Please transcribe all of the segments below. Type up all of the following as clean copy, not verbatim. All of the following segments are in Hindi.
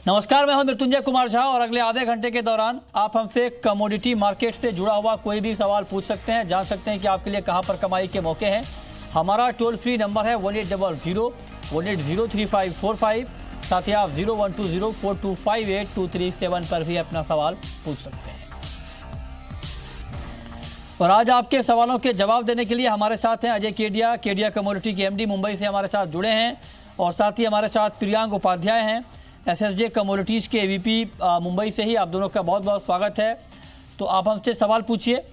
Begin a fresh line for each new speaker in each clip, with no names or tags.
नमस्कार, मैं हूं मृत्युंजय कुमार झा और अगले आधे घंटे के दौरान आप हमसे कमोडिटी मार्केट से जुड़ा हुआ कोई भी सवाल पूछ सकते हैं, जान सकते हैं कि आपके लिए कहां पर कमाई के मौके हैं। हमारा टोल फ्री नंबर है 1800-180-3545। साथ ही आप 0120-4258-237 पर भी अपना सवाल पूछ सकते हैं। और आज आपके सवालों के जवाब देने के लिए हमारे साथ हैं अजय केडिया कमोडिटी के एमडी मुंबई से हमारे साथ जुड़े हैं, और साथ ही हमारे साथ प्रियांक उपाध्याय हैं एसएसजे कमोडिटीज के एवीपी मुंबई से ही। आप दोनों का बहुत बहुत स्वागत है। तो आप हमसे सवाल पूछिए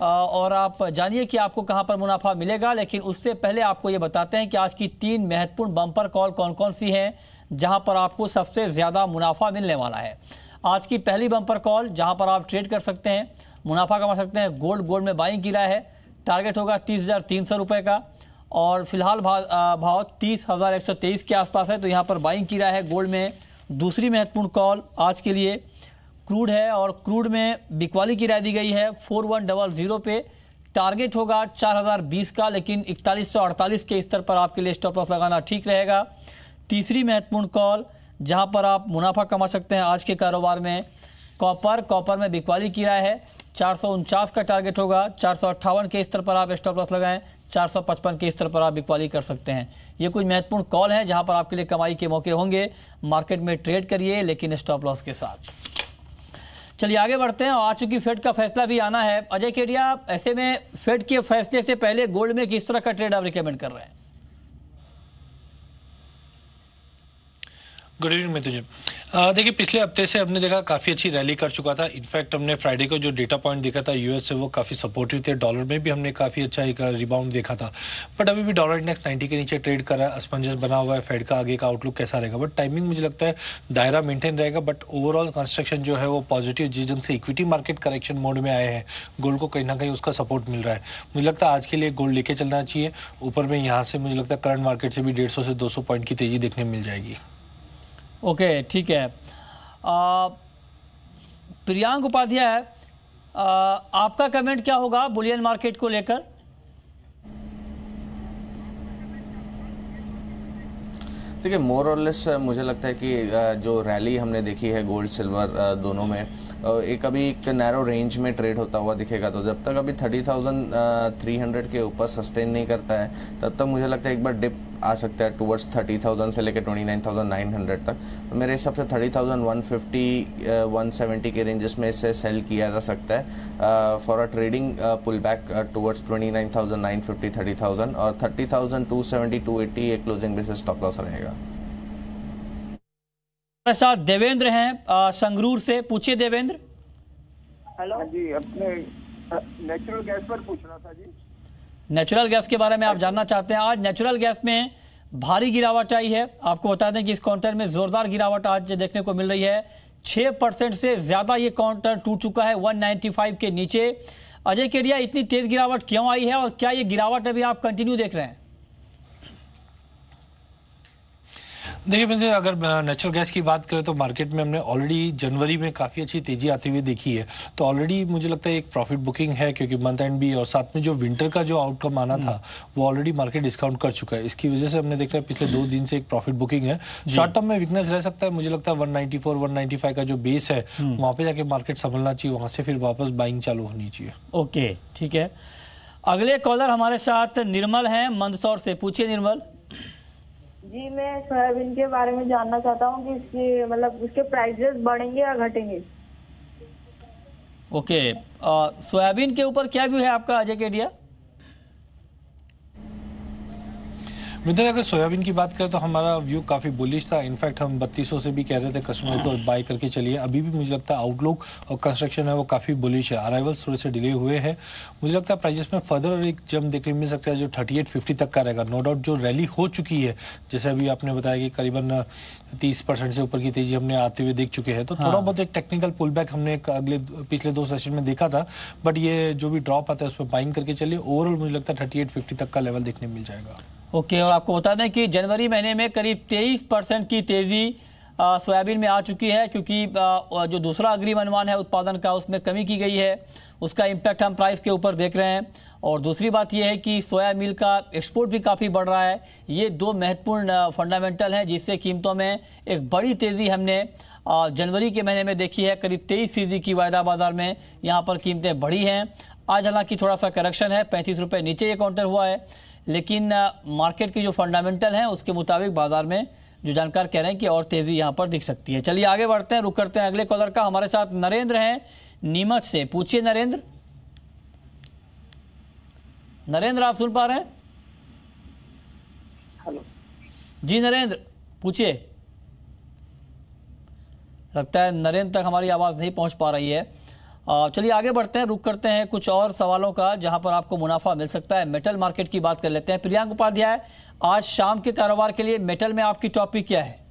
और आप जानिए कि आपको कहां पर मुनाफा मिलेगा। लेकिन उससे पहले आपको ये बताते हैं कि आज की 3 महत्वपूर्ण बम्पर कॉल कौन कौन सी हैं जहां पर आपको सबसे ज़्यादा मुनाफा मिलने वाला है। आज की पहली बम्पर कॉल जहां पर आप ट्रेड कर सकते हैं, मुनाफा कमा सकते हैं। गोल्ड में बाइंग की राय है, टारगेट होगा 30,300 रुपये का और फिलहाल भाव 30,123 के आसपास है, तो यहाँ पर बाइंग की राय है गोल्ड में। दूसरी महत्वपूर्ण कॉल आज के लिए क्रूड है और क्रूड में बिकवाली की राय दी गई है 4100 पे, टारगेट होगा 4020 का, लेकिन 4148 के स्तर पर आपके लिए स्टॉप लॉस लगाना ठीक रहेगा। तीसरी महत्वपूर्ण कॉल जहां पर आप मुनाफा कमा सकते हैं आज के कारोबार में, कॉपर में बिकवाली की राय है 449 का टारगेट होगा, 458 के स्तर पर आप स्टॉप लॉस लगाएं, 455 के स्तर पर आप बिकवाली कर सकते हैं। ये कुछ महत्वपूर्ण कॉल है जहां पर आपके लिए कमाई के मौके होंगे। मार्केट में ट्रेड करिए लेकिन स्टॉप लॉस के साथ। चलिए आगे बढ़ते हैं। आ चुकी फेड का फैसला भी आना है। अजय केडिया, ऐसे में फेड के फैसले से पहले गोल्ड में किस तरह का ट्रेड आप रिकमेंड कर रहे हैं?
Good evening Mitunjay. देखिए, पिछले हफ्ते से हमने देखा काफ़ी अच्छी रैली कर चुका था। इनफैक्ट हमने फ्राइडे को जो डेटा पॉइंट देखा था यूएस से, वो काफ़ी सपोर्टिव थे। डॉलर में भी हमने काफ़ी अच्छा एक रिबाउंड देखा था, बट अभी भी डॉलर इंडेक्स 90 के नीचे ट्रेड कर रहा है। असमंजस बना हुआ है फेड का आगे का आउटलुक कैसा रहेगा, बट टाइमिंग मुझे लगता है दायरा मेंटेन रहेगा। बट ओवरऑल कंस्ट्रक्शन जो है वो पॉजिटिव, जिस जन से इक्विटी मार्केट करेक्शन मोड में आए हैं, गोल्ड को कहीं ना कहीं उसका सपोर्ट मिल रहा है। मुझे लगता है आज के लिए गोल्ड लेके चलना चाहिए ऊपर में। यहाँ से मुझे लगता है करंट मार्केट से भी 150 से 200 पॉइंट की तेजी देखने मिल जाएगी।
ओके, ठीक है। प्रियांक उपाध्याय, आपका कमेंट क्या होगा बुलियन मार्केट को लेकर?
देखिए, मोर और लेस मुझे लगता है कि जो रैली हमने देखी है गोल्ड सिल्वर दोनों में, एक अभी एक नैरो रेंज में ट्रेड होता हुआ दिखेगा। तो जब तक अभी 30,300 के ऊपर सस्टेन नहीं करता है, तब तक मुझे लगता है एक बार डिप आ सकता है टुवर्ड्स 30,000 से लेकर 29,900 तक। तो मेरे हिसाब से 30,150 170 के रेंजेस में इसे सेल किया जा सकता है for a trading pull back towards 29,950 30,000, और 30,270 280 एक क्लोजिंग बेसिस स्टॉप लॉस रहेगा।
हमारे साथ देवेंद्र हैं संगरूर से। पूछिए देवेंद्र।
हेलो जी, अपने नेचुरल गैस पर पूछना था जी।
नेचुरल गैस के बारे में आप जानना चाहते हैं। आज नेचुरल गैस में भारी गिरावट आई है। आपको बता दें कि इस काउंटर में जोरदार गिरावट आज देखने को मिल रही है। 6% से ज्यादा ये काउंटर टूट चुका है 195 के नीचे। अजय केडिया, इतनी तेज गिरावट क्यों आई है और क्या ये गिरावट अभी आप कंटिन्यू देख रहे हैं?
देखिए, मुझे अगर नेचुरल गैस की बात करें तो मार्केट में हमने ऑलरेडी जनवरी में काफ़ी अच्छी तेजी आती हुई देखी है। तो ऑलरेडी मुझे लगता है एक प्रॉफिट बुकिंग है, क्योंकि मंथ एंड भी और साथ में जो विंटर का जो आउटकम आना था वो ऑलरेडी मार्केट डिस्काउंट कर चुका है। इसकी वजह से हमने देख रहा है पिछले 2 दिन से एक प्रॉफिट बुकिंग है। शॉर्ट टर्म में वीकनेस रह सकता है। मुझे लगता है 194 195 का जो बेस है वहाँ पे जाके मार्केट संभलना चाहिए, वहाँ से फिर वापस बाइंग चालू होनी चाहिए।
ओके, ठीक है। अगले कॉलर हमारे साथ निर्मल हैं मंदसौर से। पूछिए निर्मल।
जी, मैं सोयाबीन के बारे में जानना चाहता हूँ कि इसके मतलब उसके प्राइसेस बढ़ेंगे या घटेंगे?
ओके, सोयाबीन के ऊपर क्या व्यू है आपका अजय केडिया?
मित्र, अगर सोयाबीन की बात करें तो हमारा व्यू काफ़ी बुलिश था। इनफैक्ट हम 3200 से भी कह रहे थे कस्टमर को बाय करके चलिए। अभी भी मुझे लगता है आउटलुक और कंस्ट्रक्शन है वो काफ़ी बुलिश है। अराइवल्स थोड़े से डिले हुए हैं। मुझे लगता है प्राइजेस में फर्दर एक जंप देखने मिल सकता है जो 3850 तक का रहेगा। नो डाउट जो रैली हो चुकी है, जैसे अभी आपने बताया कि करीबन 30% से ऊपर की तेजी हमने आते हुए देख चुके हैं। तो थोड़ा बहुत एक टेक्निकल पुल बैक हमने पिछले 2 सेशन में देखा था, बट ये जो भी ड्रॉप आता है उस पर बाइंग करके चलिए। ओवरऑल मुझे लगता है 3850 तक का लेवल देखने मिल जाएगा।
ओके, और आपको बता दें कि जनवरी महीने में करीब 23% की तेजी सोयाबीन में आ चुकी है, क्योंकि जो दूसरा अग्रिम अनुमान है उत्पादन का उसमें कमी की गई है। उसका इम्पैक्ट हम प्राइस के ऊपर देख रहे हैं। और दूसरी बात यह है कि सोया मिल का एक्सपोर्ट भी काफ़ी बढ़ रहा है। ये दो महत्वपूर्ण फंडामेंटल हैं जिससे कीमतों में एक बड़ी तेज़ी हमने जनवरी के महीने में देखी है। करीब 23% की वायदा बाजार में यहाँ पर कीमतें बढ़ी हैं। आज हालांकि थोड़ा सा करेक्शन है, 35 रुपये नीचे ये काउंटर हुआ है, लेकिन मार्केट की जो फंडामेंटल हैं उसके मुताबिक बाजार में जो जानकार कह रहे हैं कि और तेज़ी यहाँ पर दिख सकती है। चलिए आगे बढ़ते हैं, रुक करते हैं अगले कॉलर का। हमारे साथ नरेंद्र हैं नीमच से। पूछिए नरेंद्र। नरेंद्र आप सुन पा रहे हैं?
हेलो
जी नरेंद्र पूछिए। लगता है नरेंद्र तक हमारी आवाज़ नहीं पहुंच पा रही है। चलिए आगे बढ़ते हैं, रुक करते हैं कुछ और सवालों का जहां पर आपको मुनाफा मिल सकता है। मेटल मार्केट की बात कर लेते हैं। प्रियांक उपाध्याय, आज शाम के कारोबार के लिए मेटल में आपकी टॉपिक क्या है?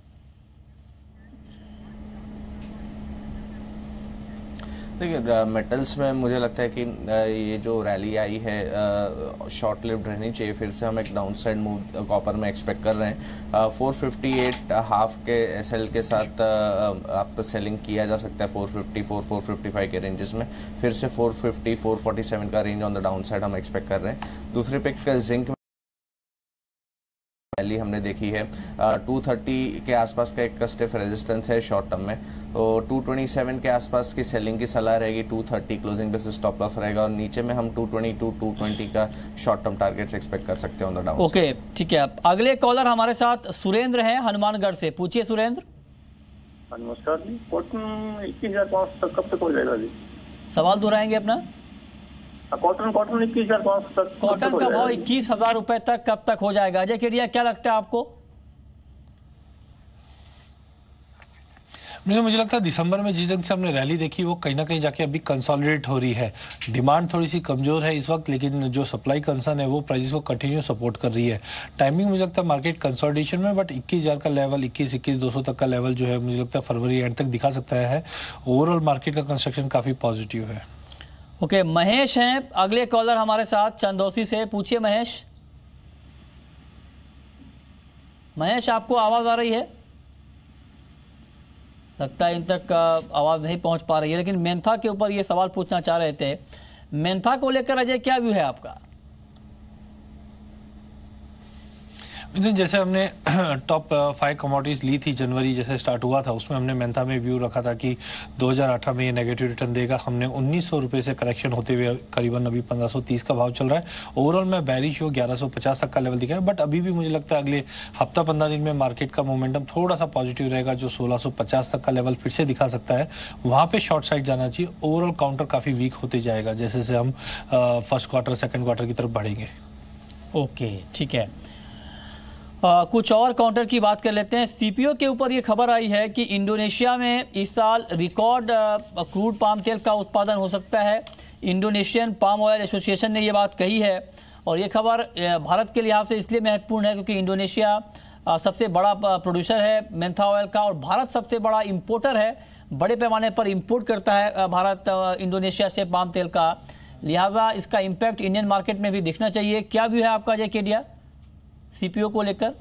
देखिए मेटल्स में मुझे लगता है कि ये जो रैली आई है शॉर्ट लिव्ड रहनी चाहिए। फिर से हम एक डाउन साइड मूव कॉपर में एक्सपेक्ट कर रहे हैं। 458 हाफ के एसएल के साथ आप सेलिंग किया जा सकता है 454 455 के रेंजेस में। फिर से 450 447 का range on the down side हम एक्सपेक्ट कर रहे हैं। दूसरी पिक जिंक रैली हमने देखी है 230 के आसपास का एक स्टिफ रेजिस्टेंस है शॉर्ट टर्म में, तो 227 के आसपास की सेलिंग की सलाह रहेगी। 230 क्लोजिंग पे स्टॉप लॉस रहेगा और नीचे में हम 222 220 का शॉर्ट टर्म टारगेट्स एक्सपेक्ट कर सकते हैं ऑन द डाउन।
ओके ठीक है। अगले कॉलर हमारे साथ सुरेंद्र हैं हनुमानगढ़ से। पूछिए सुरेंद्र।
नमस्कार जी, कॉटन 21,500 तक कब तक हो जाएगा जी?
सवाल दोहराएंगे अपना।
कॉटन 21,500 तक
कॉटन का भाव 21,000 रुपए तक कब तक हो जाएगा? अजय केडिया क्या लगता है आपको?
मुझे लगता है दिसंबर में जिस ढंग से हमने रैली देखी वो कहीं ना कहीं जाके अभी कंसोलिडेट हो रही है। डिमांड थोड़ी सी कमजोर है इस वक्त, लेकिन जो सप्लाई कंसर्न है वो प्राइस को कंटिन्यू सपोर्ट कर रही है। टाइमिंग मुझे लगता है मार्केट कंसोलिडेशन में, बट 21,000 का लेवल 21,200 तक का लेवल जो है मुझे लगता है फरवरी एंड तक दिखा सकता है। ओवरऑल मार्केट का कंस्ट्रक्शन काफी पॉजिटिव है।
ओके महेश हैं अगले कॉलर हमारे साथ चंदौसी से। पूछिए महेश। महेश आपको आवाज आ रही है? लगता है इन तक आवाज नहीं पहुंच पा रही है, लेकिन मेंथा के ऊपर ये सवाल पूछना चाह रहे थे। मेंथा को लेकर अजय क्या व्यू है आपका?
जैसे हमने टॉप 5 कमोडिटीज ली थी जनवरी जैसे स्टार्ट हुआ था, उसमें हमने मेंथा में व्यू रखा था कि 2018 में ये नेगेटिव रिटर्न देगा। हमने 1900 रुपये से करेक्शन होते हुए करीबन अभी 1530 का भाव चल रहा है। ओवरऑल में बैरिश हो 1150 तक का लेवल दिखा है, बट अभी भी मुझे लगता है अगले हफ्ता 15 दिन में मार्केट का मोमेंटम थोड़ा सा पॉजिटिव रहेगा। जो 1650 तक का लेवल फिर से दिखा सकता है, वहाँ पे शॉर्ट साइड जाना चाहिए। ओवरऑल काउंटर काफ़ी वीक होते जाएगा जैसे जैसे हम फर्स्ट क्वार्टर सेकेंड क्वार्टर की तरफ बढ़ेंगे। ओके
ठीक है। कुछ और काउंटर की बात कर लेते हैं। सीपीओ के ऊपर ये खबर आई है कि इंडोनेशिया में इस साल रिकॉर्ड क्रूड पाम तेल का उत्पादन हो सकता है। इंडोनेशियन पाम ऑयल एसोसिएशन ने ये बात कही है और ये खबर भारत के लिहाज से इसलिए महत्वपूर्ण है क्योंकि इंडोनेशिया सबसे बड़ा प्रोड्यूसर है मेंथा ऑयल का और भारत सबसे बड़ा इंपोर्टर है। बड़े पैमाने पर इंपोर्ट करता है भारत इंडोनेशिया से पाम तेल का, लिहाजा इसका इम्पैक्ट इंडियन मार्केट में भी दिखना चाहिए। क्या व्यू है आपका अजय केडिया सीपीओ को लेकर?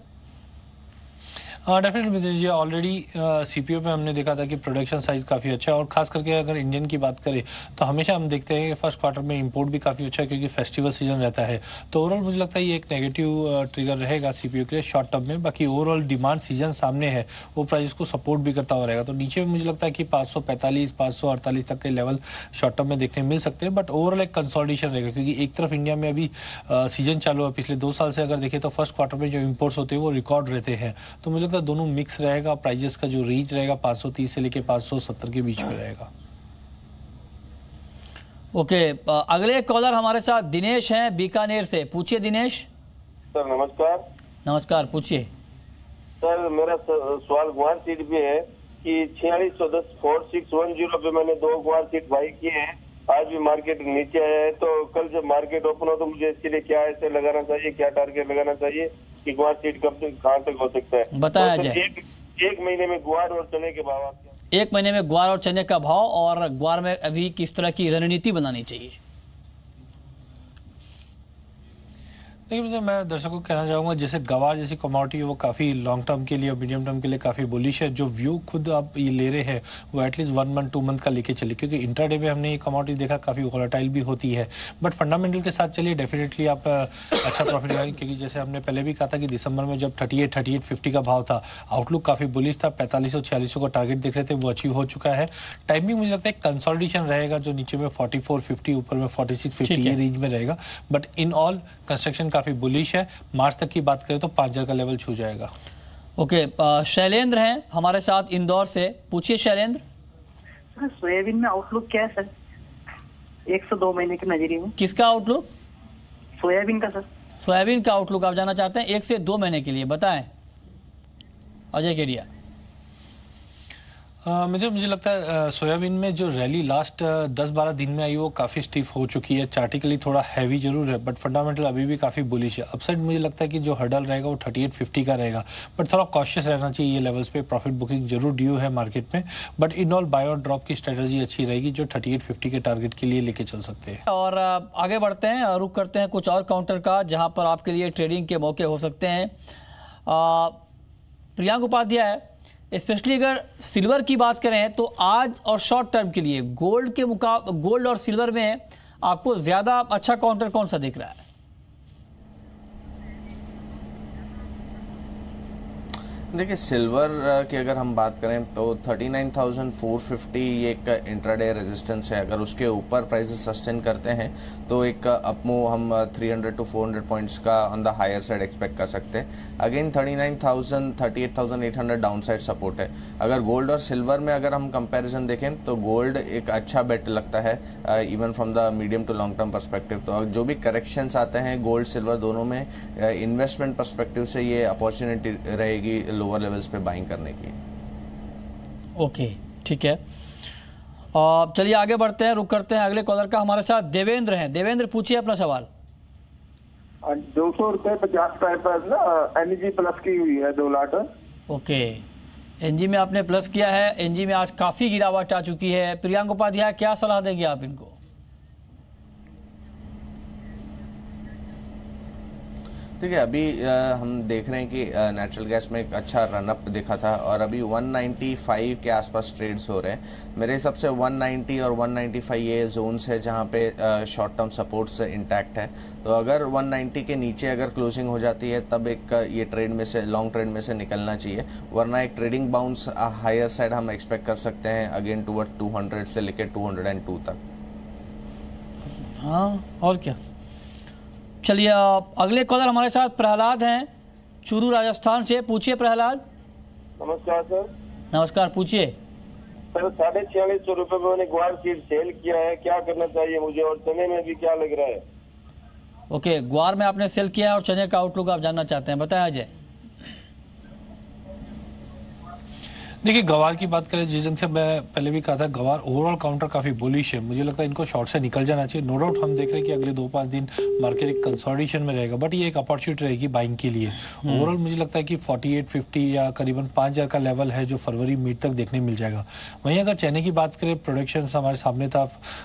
डेफिनेटली ये ऑलरेडी सीपीओ में हमने देखा था कि प्रोडक्शन साइज काफ़ी अच्छा है और खास करके अगर इंडियन की बात करें तो हमेशा हम देखते हैं कि फर्स्ट क्वार्टर में इंपोर्ट भी काफ़ी अच्छा है क्योंकि फेस्टिवल सीजन रहता है। तो ओवरऑल मुझे लगता है ये एक नेगेटिव ट्रिगर रहेगा सीपीओ के लिए शॉर्ट टर्म में। बाकी ओवरऑल डिमांड सीजन सामने है, वो प्राइस को सपोर्ट भी करता हुआ रहेगा। तो नीचे मुझे लगता है कि 545 548 तक के लेवल शॉर्ट टर्म में देखने मिल सकते हैं, बट ओवरऑल एक कंसोलिडेशन रहेगा क्योंकि एक तरफ इंडिया में अभी सीजन चालू है। पिछले 2 साल से अगर देखें तो फर्स्ट क्वार्टर में जो इम्पोर्ट्स होते हैं वो रिकॉर्ड रहते हैं। तो मुझे लगता है दोनों मिक्स रहेगा। प्राइजेस का जो रेंज रहेगा 530 से लेके 570 के बीच में रहेगा।
ओके अगले कॉलर हमारे साथ दिनेश हैं बीकानेर से। पूछिए दिनेश।
सर नमस्कार।
नमस्कार पूछिए।
सर मेरा सवाल गुआर सीट पे है कि 4610 4610 पे मैंने 2 गुआर सीट बाई किए हैं। आज भी मार्केट नीचे आया है, तो कल जब मार्केट ओपन हो तो मुझे इसके लिए क्या ऐसे लगाना चाहिए, क्या टारगेट लगाना चाहिए कि गुआर सीट कब तक कहाँ तक हो सकता है?
बताया
तो
जाए।
एक महीने में गुआर और चने के भाव आपके?
एक महीने में ग्वार और चने का भाव और ग्वार में अभी किस तरह की रणनीति बनानी चाहिए?
देखिए मैं दर्शकों को कहना चाहूँगा जैसे गवार जैसी कमोडिटी है वो काफ़ी लॉन्ग टर्म के लिए और मीडियम टर्म के लिए काफ़ी बुलिश है। जो व्यू खुद आप ये ले रहे हैं वो एटलीस्ट 1 मंथ 2 मंथ का लेके चलिए, क्योंकि इंट्राडे में हमने ये कमोडिटी देखा काफ़ी वोलेटाइल भी होती है। बट फंडामेंटल के साथ चलिए डेफिनेटली आप अच्छा प्रॉफिट आएंगे, क्योंकि जैसे हमने पहले भी कहा था कि दिसंबर में जब 38-50 का भाव था, आउटलुक काफ़ी बुलिश था, 4500-4600 का टारगेट देख रहे थे, वो अचीव हो चुका है। टाइमिंग मुझे लगता है कंसोलिडेशन रहेगा, जो नीचे में 4450 ऊपर में 4650 ये रेंज में रहेगा। बट इन ऑल कंस्ट्रक्शन काफ़ी बुलिश है। मार्च तक की बात करें तो 5000 का लेवल छू जाएगा।
ओके, शैलेंद्र हैं हमारे साथ इंदौर से। पूछिए शैलेंद्र।
सर सोयाबीन में आउटलुक क्या है सर, 1 से 2 महीने के नजरिए में?
किसका आउटलुक?
सोयाबीन का सर।
सोयाबीन का आउटलुक आप जानना चाहते हैं 1 से 2 महीने के लिए, बताएं अजय केडिया।
मुझे लगता है सोयाबीन में जो रैली लास्ट 10-12 दिन में आई वो काफ़ी स्टीफ हो चुकी है। चार्टिकली थोड़ा हैवी जरूर है, बट फंडामेंटल अभी भी काफ़ी बुलिश है। अपसाइड मुझे लगता है कि जो हर्डल रहेगा वो 3850 का रहेगा, बट थोड़ा कॉशियस रहना चाहिए। ये लेवल्स पे प्रॉफिट बुकिंग जरूर ड्यू है मार्केट में, बट इन ऑल बाय और ड्रॉप की स्ट्रेटजी अच्छी रहेगी जो 3850 के टारगेट के लिए लेके चल सकते हैं।
और आगे बढ़ते हैं, रुक करते हैं कुछ और काउंटर का जहां पर आपके लिए ट्रेडिंग के मौके हो सकते हैं। प्रियांक उपाध्याय, स्पेशली अगर सिल्वर की बात करें तो आज और शॉर्ट टर्म के लिए गोल्ड और सिल्वर में आपको ज्यादा अच्छा काउंटर कौन सा दिख रहा है?
देखिए सिल्वर की अगर हम बात करें तो 39,450 ये एक इंट्राडे रेजिस्टेंस है। अगर उसके ऊपर प्राइसेस सस्टेन करते हैं तो एक अपमूव हम 300 to 400 पॉइंट्स का on the higher side expect कर सकते हैं। अगेन 39,000 38,800 डाउन साइड सपोर्ट है। अगर गोल्ड और सिल्वर में अगर हम कंपैरिजन देखें तो गोल्ड एक अच्छा बेट लगता है even from the medium to long term perspective. तो जो भी करेक्शंस आते हैं गोल्ड सिल्वर दोनों में इन्वेस्टमेंट पर्सपेक्टिव से ये अपॉर्चुनिटी रहेगी लोअर लेवल्स पे बाइंग करने की। ओके
ठीक है, चलिए आगे बढ़ते हैं, रुक करते हैं अगले कॉलर का। हमारे साथ देवेंद्र हैं। देवेंद्र पूछिए अपना सवाल।
200 रुपये 50 पैसे पर ना एनजी प्लस की हुई है 2 लाख।
ओके, एनजी में आपने प्लस किया है। एनजी में आज काफी गिरावट आ चुकी है। प्रियांक उपाध्याय क्या सलाह देंगे आप इनको?
देखिए अभी हम देख रहे हैं कि नेचुरल गैस में एक अच्छा रनअप दिखा था और अभी 195 के आसपास ट्रेड्स हो रहे हैं। मेरे हिसाब से 190 और 195 ये जोन्स है जहां पे शॉर्ट टर्म सपोर्ट्स इंटैक्ट है। तो अगर 190 के नीचे अगर क्लोजिंग हो जाती है तब एक ये ट्रेड में से लॉन्ग ट्रेड में से निकलना चाहिए, वरना एक ट्रेडिंग बाउंस हायर साइड हम एक्सपेक्ट कर सकते हैं अगेन टूवर्ड 200 से लेकर 202 तक।
हाँ और क्या। चलिए अगले कॉलर हमारे साथ प्रहलाद हैं चूरू राजस्थान से। पूछिए प्रहलाद।
नमस्कार सर।
नमस्कार, पूछिए
सर। 4650 रुपये में मैंने ग्वार सीड सेल किया है, क्या करना चाहिए मुझे, और चने में भी क्या लग रहा है?
ओके, ग्वार में आपने सेल किया है और चने का आउटलुक आप जानना चाहते हैं, बताएं अजय।
देखिए गवार की बात करें, जिस जंग से मैं पहले भी कहा था, गवार ओवरऑल काउंटर काफी बुलिश है। मुझे लगता है इनको शॉर्ट से निकल जाना चाहिए। नो डाउट हम देख रहे हैं कि अगले 2-5 दिन मार्केट एक कंसोलिडेशन में रहेगा, बट ये एक अपॉर्चुनिटी रहेगी बाइंग के लिए। ओवरऑल मुझे लगता है कि 4850 या करीबन 5000 का लेवल है जो फरवरी मिड तक देखने मिल जाएगा। वहीं अगर चने की बात करें, प्रोडक्शन हमारे सामने था,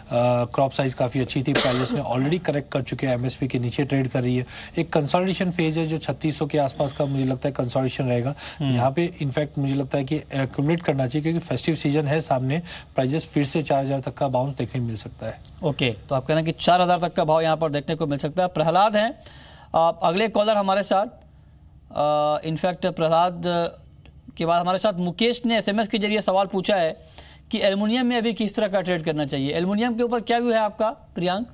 क्रॉप साइज काफी अच्छी थी, प्राइसेस में ऑलरेडी करेक्ट कर चुके हैं, एमएसपी के नीचे ट्रेड कर रही है। एक कंसोलिडेशन फेज है जो 3600 के आसपास का मुझे लगता है कंसोलिडेशन रहेगा। यहाँ पे इनफैक्ट मुझे लगता है कि एक्यूमुलेट करना चाहिए, क्योंकि फेस्टिव सीजन है सामने, प्राइजेस फिर से 4000 तक का बाउंस देखने मिल सकता है।
ओके, तो आप कह रहे हैं कि 4000 तक का भाव यहां पर देखने को मिल सकता है। प्रहलाद हैं अगले कॉलर हमारे साथ। इनफैक्ट प्रहलाद के बाद हमारे साथ मुकेश ने एसएमएस के जरिए सवाल पूछा है कि एल्युमिनियम में अभी किस तरह का ट्रेड करना चाहिए। एल्युमिनियम के ऊपर क्या व्यू है आपका प्रियांक?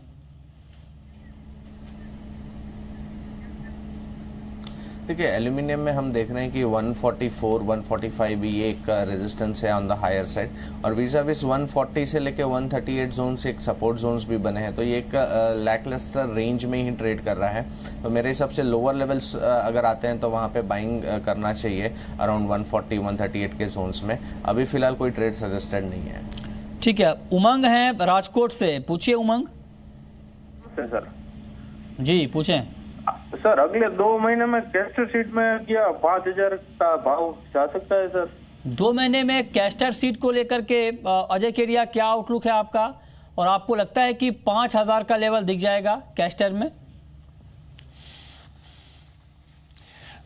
देखिए एल्यूमिनियम में हम देख रहे हैं कि 144 145 भी ये एक रेजिस्टेंस है ऑन द हायर साइड, और वीजा विस 140 से लेके 138 जोन से एक सपोर्ट जोन्स भी बने हैं। तो ये एक लैकलस्टर रेंज में ही ट्रेड कर रहा है। तो मेरे हिसाब से लोअर लेवल्स अगर आते हैं तो वहाँ पे बाइंग करना चाहिए अराउंड 140 138 के जोन्स में। अभी फिलहाल कोई ट्रेड सजेस्टेड नहीं है।
ठीक है, उमंग है राजकोट से। पूछिए उमंग।
सर
जी पूछें।
सर अगले 2 महीने में कैस्टर सीट में क्या 5000 का भाव जा सकता है सर?
2 महीने में कैस्टर सीट को लेकर के अजय केडिया क्या आउटलुक है आपका, और आपको लगता है कि 5000 का लेवल दिख जाएगा कैस्टर में?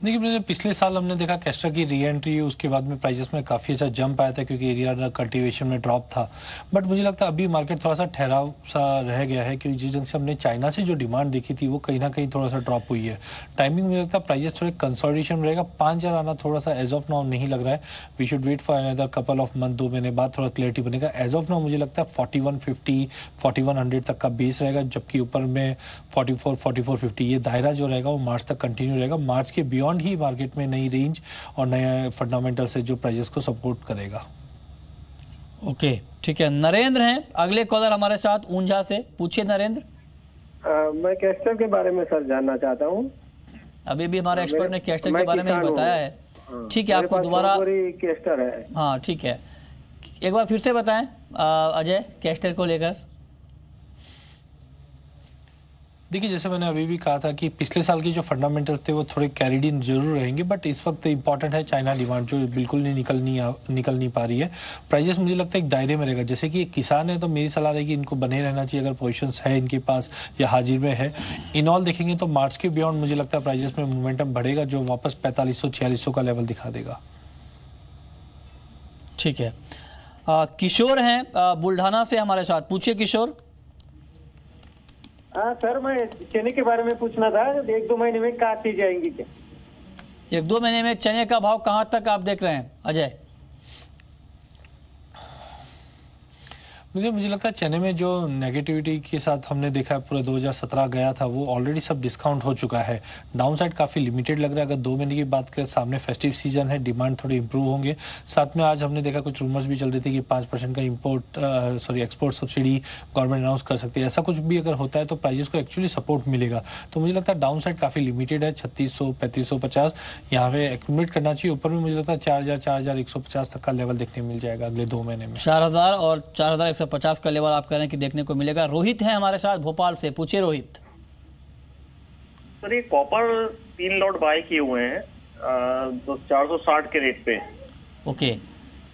देखिए मुझे पिछले साल हमने देखा कैस्टर की री एंट्री, उसके बाद में प्राइजेस में काफ़ी अच्छा जंप आया था क्योंकि एरिया कल्टीवेशन में ड्रॉप था। बट मुझे लगता है अभी मार्केट थोड़ा सा ठहराव सा रह गया है क्योंकि जिस ढंग से हमने चाइना से जो डिमांड देखी थी वो कहीं ना कहीं थोड़ा सा ड्रॉप हुई है। टाइमिंग मुझे लगता है प्राइजेस थोड़े कंसोलिडेशन रहेगा। 5000 आना थोड़ा सा एज ऑफ नाउ नहीं लग रहा है। We should wait for another couple of month, 2 महीने बाद थोड़ा क्लियरिटी बनेगा। एज ऑफ नाउ मुझे लगता है 4150 4100 तक का बेस रहेगा, जबकि ऊपर में 44 4450 ये दायरा जो रहेगा वो मार्च तक कंटिन्यू रहेगा। मार्च के बियॉन्ड ही मार्केट में नई रेंज और नए फंडामेंटल से जो प्राइजेस को सपोर्ट करेगा।
ओके, ठीक है। नरेंद्र हैं अगले कॉलर हमारे साथ ऊंझा से। पूछिए नरेंद्र।
मैं कैस्टर के बारे में सर जानना चाहता हूँ।
अभी भी हमारे एक्सपर्ट ने कैस्टर के बारे में ही बताया है। ठीक है, आपको दोबारा
कैस्टर है।
हाँ ठीक है, एक बार फिर से बताएं अजय कैस्टर को लेकर।
देखिए जैसे मैंने अभी भी कहा था कि पिछले साल की जो फंडामेंटल्स थे वो थोड़े कैरिड इन जरूर रहेंगे, बट इस वक्त इंपॉर्टेंट है चाइना डिमांड जो बिल्कुल नहीं निकल नहीं पा रही है। प्राइजेस मुझे लगता है एक दायरे में रहेगा। जैसे कि एक किसान है तो मेरी सलाह रहेगी इनको बने रहना चाहिए अगर पोजीशंस है इनके पास या हाजिर में है। इन ऑल देखेंगे तो मार्च के बियॉन्ड मुझे लगता है प्राइजेस में मोमेंटम बढ़ेगा जो वापस 4500-4600 का लेवल दिखा देगा।
ठीक है, किशोर हैं बुल्ढाना से हमारे साथ। पूछिए किशोर।
हाँ सर, मैं चने के बारे में पूछना था, 1-2 महीने में काटी जाएंगी क्या?
1-2 महीने में चने का भाव कहाँ तक आप देख रहे हैं अजय?
मुझे लगता है चने में जो नेगेटिविटी के साथ हमने देखा है पूरा 2017 गया था वो ऑलरेडी सब डिस्काउंट हो चुका है। डाउन साइड काफ़ी लिमिटेड लग रहा है। अगर 2 महीने की बात करें, सामने फेस्टिव सीजन है, डिमांड थोड़ी इंप्रूव होंगे। साथ में आज हमने देखा कुछ रूमर्स भी चल रहे थे कि 5% का एक्सपोर्ट सब्सिडी गवर्नमेंट अनाउंस कर सकती है। ऐसा कुछ भी अगर होता है तो प्राइजेस को एक्चुअली सपोर्ट मिलेगा। तो मुझे लगता है डाउन साइड काफ़ी लिमिटेड है। 3600 3550 यहाँ पे एक्यूमुलेट करना चाहिए। ऊपर में मुझे लगता है 4000 4150 तक का लेवल देखने मिल जाएगा अगले 2 महीने में।
4000 और 4150 का लेवल आप कह रहे हैं कि देखने को मिलेगा। रोहित है हमारे साथ भोपाल से। पूछिए रोहित।
सर ये कॉपर 3 लॉट बाय किए हुए हैं 460 के रेट पे।
ओके,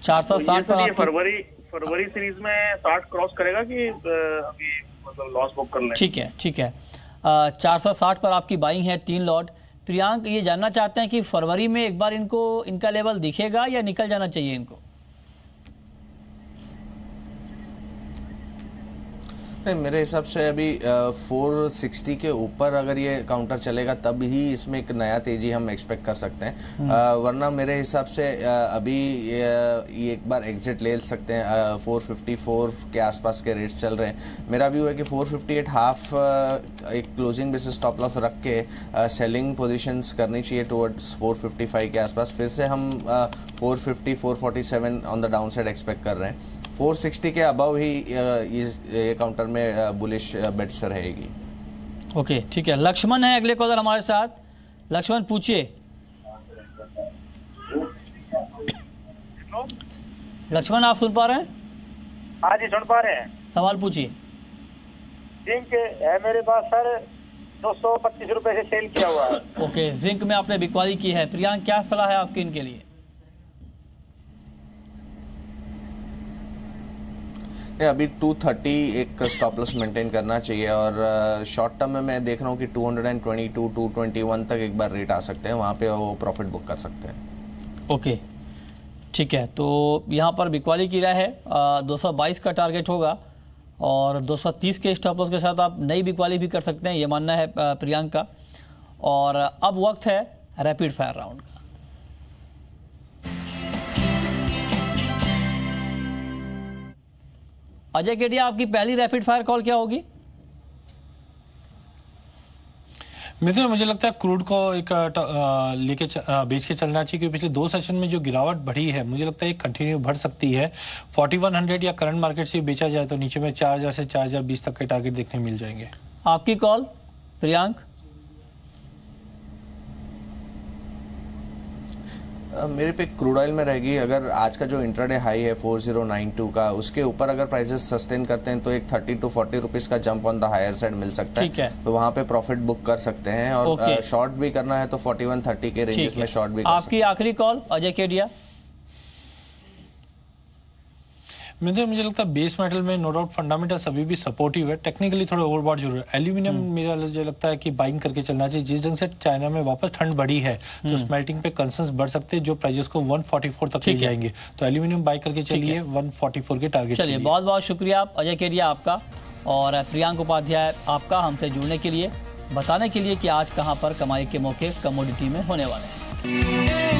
460
पर फरवरी सीरीज में 60 क्रॉस करेगा कि अभी मतलब लॉस बुक कर लें?
ठीक है, ठीक है। 460 पर आपकी बाइंग है 3 लॉट। प्रियांक ये जानना चाहते हैं कि फरवरी में एक बार इनका लेवल दिखेगा या निकल जाना चाहिए इनको?
नहीं, मेरे हिसाब से अभी 460 के ऊपर अगर ये काउंटर चलेगा तब ही इसमें एक नया तेजी हम एक्सपेक्ट कर सकते हैं। वरना मेरे हिसाब से अभी ये एक बार एग्जिट ले सकते हैं। 454 के आसपास के रेट्स चल रहे हैं। मेरा व्यू है कि 458 हाफ एक क्लोजिंग बेसिस स्टॉप लॉस रख के सेलिंग पोजीशंस करनी चाहिए टुवर्ड्स 455 के आसपास। फिर से हम 450 447 on the down side expect कर रहे हैं। 460 के अबव ही ये काउंटर में बुलिश बेट्स रहेगी।
ओके, ठीक है। लक्ष्मण है अगले कॉलर हमारे साथ। लक्ष्मण पूछिए। लक्ष्मण आप सुन पा रहे हैं?
हाँ जी सुन पा रहे हैं।
सवाल पूछिए।
जिंक है मेरे पास सर 225 रुपए से सेल किया हुआ है।
ओके, जिंक में आपने बिकवाली की है। प्रियांक क्या सलाह है आपकी इनके लिए?
अभी 230 एक स्टॉप लॉस मेंटेन करना चाहिए और शॉर्ट टर्म में मैं देख रहा हूँ कि 222 221 तक एक बार रेट आ सकते हैं। वहाँ पे वो प्रॉफिट बुक कर सकते हैं।
ओके, ठीक है। तो यहाँ पर बिकवाली की राय है। 222 का टारगेट होगा और 230 के स्टॉप लॉस के साथ आप नई बिकवाली भी कर सकते हैं, ये मानना है प्रियांक का। और अब वक्त है रैपिड फायर राउंड का। अजय केडिया, आपकी पहली रैपिड फायर कॉल क्या होगी?
मित्र, मुझे लगता है क्रूड को एक लेके बेच के चलना चाहिए क्योंकि पिछले 2 सेशन में जो गिरावट बढ़ी है मुझे लगता है ये कंटिन्यू बढ़ सकती है। 4100 या करंट मार्केट से बेचा जाए तो नीचे में 4000 से 4020 तक के टारगेट देखने मिल जाएंगे।
आपकी कॉल प्रियांक।
मेरे पे क्रूड ऑयल में रहेगी। अगर आज का जो इंट्राडे हाई है 4092 का, उसके ऊपर अगर प्राइसेस सस्टेन करते हैं तो एक 30 to 40 रुपीज का jump on the higher side मिल सकता है। तो वहां पे प्रॉफिट बुक कर सकते हैं और शॉर्ट भी करना है तो 4130 के रेंजेस में शॉर्ट भी कर सकते हैं।
आपकी आखिरी कॉल अजय केडिया।
मुझे लगता है बेस मेटल में नो डाउट फंडामेंटल्स अभी भी सपोर्टिव है, टेक्निकली थोड़ा ओवरबॉट जरूर है। एल्यूमिनियम मेरा मुझे लगता है कि बाइंग करके चलना चाहिए। जिस ढंग से चाइना में वापस ठंड बढ़ी है तो स्मेल्टिंग पे कंसर्न्स बढ़ सकते हैं, जो प्राइजेस को 144 तक ले जाएंगे। तो एल्यूमिनियम बाई करके चलिए 144 के टारगेट।
चलिए, बहुत बहुत शुक्रिया अजय केडिया आपका और प्रियांक उपाध्याय आपका हमसे जुड़ने के लिए, बताने के लिए कि आज कहां पर कमाई के मौके कमोडिटी में होने वाले हैं।